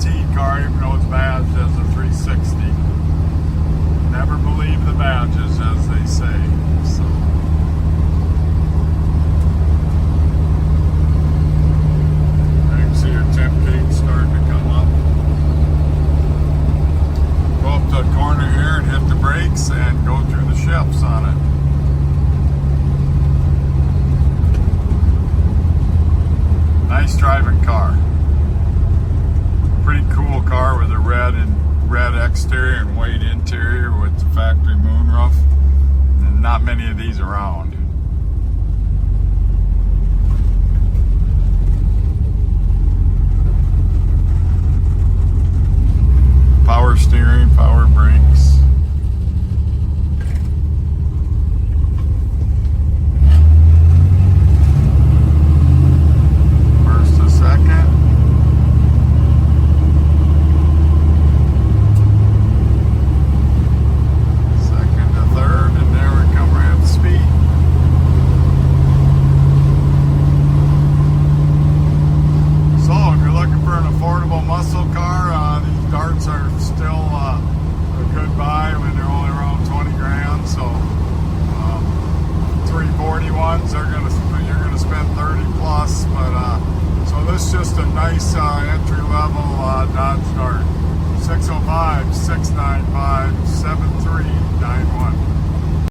guaranteed car, even though it's badged as a 360. Never believe the badges, as they say. So. You can see your temp gauge starting to come up. Go up to the corner here and hit the brakes and go through the shifts on it. Nice driving car. Pretty cool car with a red exterior and white interior with the factory moonroof. And not many of these around. Power steering, power brakes. First to second. Second to third, and there we come right at speed. So if you're looking for an affordable muscle car, these darts are still a good buy when they're only around 20 grand. So 340 ones, you're gonna spend 30 plus. But so this is just a nice entry level Dodge Dart. 605-695-7391.